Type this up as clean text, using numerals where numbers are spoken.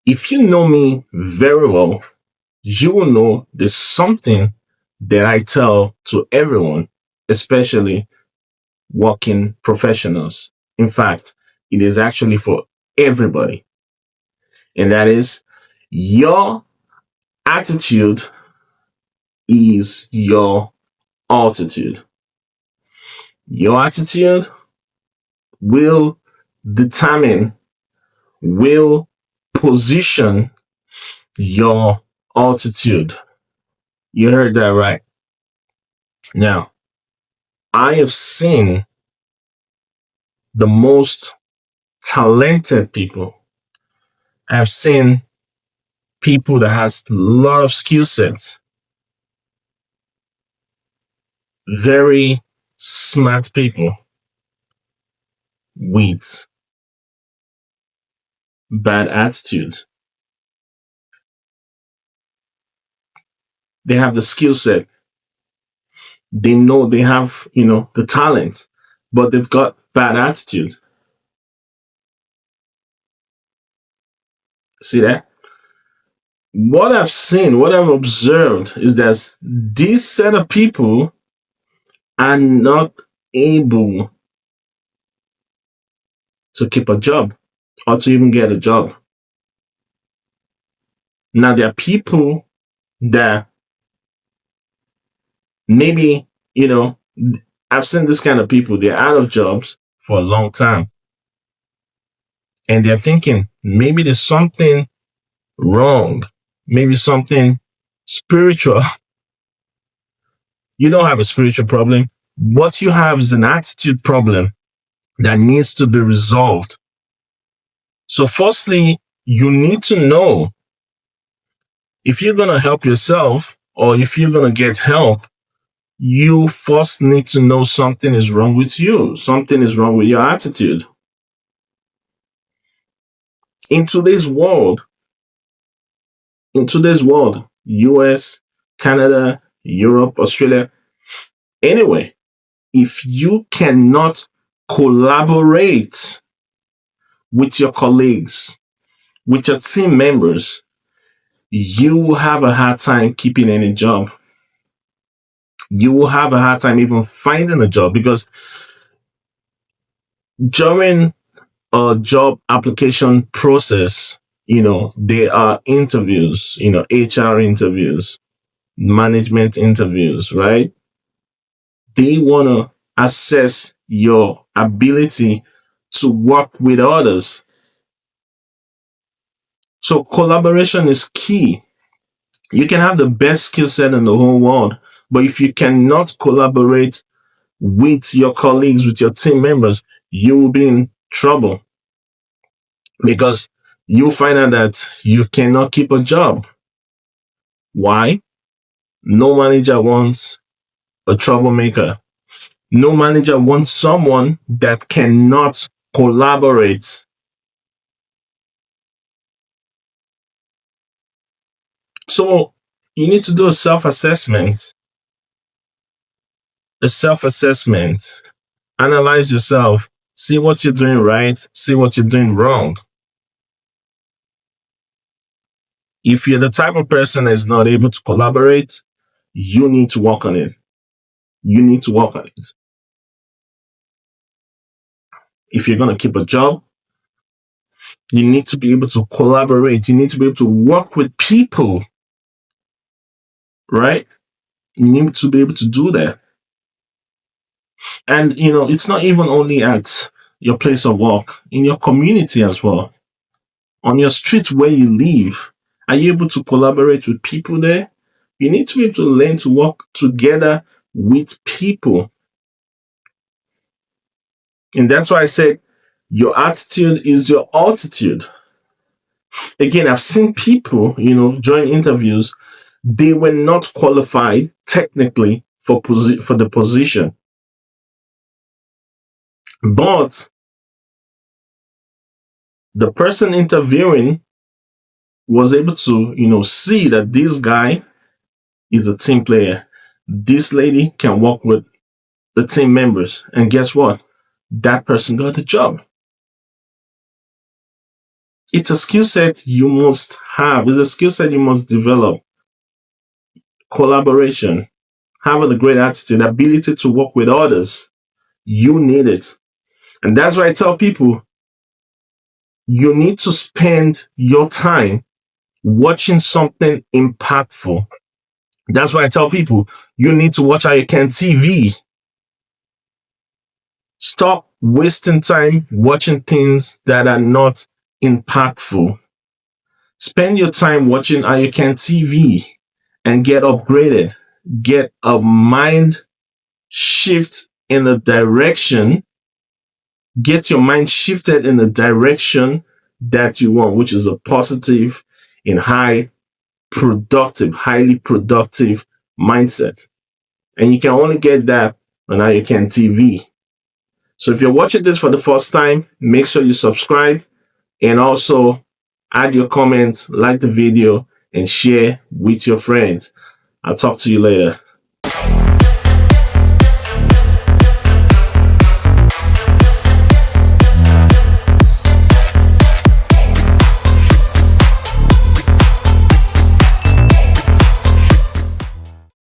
If you know me very well, you will know there's something that I tell to everyone, especially working professionals. In fact, it is actually for everybody. And that is your attitude is your altitude. Your attitude will determine, will position your altitude. You heard that right. Now, I have seen the most talented people. I've seen people that has a lot of skill sets, very smart people with bad attitudes. They have the skill set. They know they have, the talent, but they've got bad attitude. See that? What I've seen, what I've observed is that this set of people are not able to keep a job or to even get a job. Now, there are people that maybe, I've seen this kind of people, they're out of jobs for a long time and they're thinking maybe there's something wrong, maybe something spiritual. You don't have a spiritual problem. What you have is an attitude problem that needs to be resolved. So, firstly, you need to know if you're going to help yourself or if you're going to get help, you first need to know something is wrong with you. Something is wrong with your attitude. In today's world, US, Canada, Europe, Australia, anyway, if you cannot collaborate with your colleagues, with your team members, you will have a hard time keeping any job. You will have a hard time even finding a job because during a job application process, there are interviews, HR interviews, management interviews, right? They want to assess your ability to work with others. So collaboration is key. You can have the best skill set in the whole world, but if you cannot collaborate with your colleagues, with your team members, you will be in trouble because you'll find out that you cannot keep a job. Why? No manager wants a troublemaker. No manager wants someone that cannot collaborate. So you need to do a self assessment, analyze yourself, see what you're doing right, see what you're doing wrong. If you're the type of person that is not able to collaborate, you need to work on it. You need to work on it. If you're going to keep a job, you need to be able to collaborate. You need to be able to work with people, right? You need to be able to do that. And, it's not even only at your place of work, in your community as well, on your street where you live. Are you able to collaborate with people there? You need to be able to learn to work together with people. And that's why I said your attitude is your altitude. Again, I've seen people, join interviews, they were not qualified technically for the position. But the person interviewing was able to, see that this guy is a team player. This lady can work with the team members. And guess what? That person got the job. It's a skill set you must have. It's a skill set you must develop. Collaboration, having a great attitude, ability to work with others. You need it. And that's why I tell people you need to spend your time watching something impactful. That's why I tell people you need to watch How You Can TV. Stop wasting time watching things that are not impactful. Spend your time watching How You Can TV and get upgraded. Get a mind shift in a direction. Get your mind shifted in the direction that you want, which is a positive and highly productive mindset. And you can only get that on How You Can TV. So if you're watching this for the first time, make sure you subscribe and also add your comments, like the video, and share with your friends. I'll talk to you later.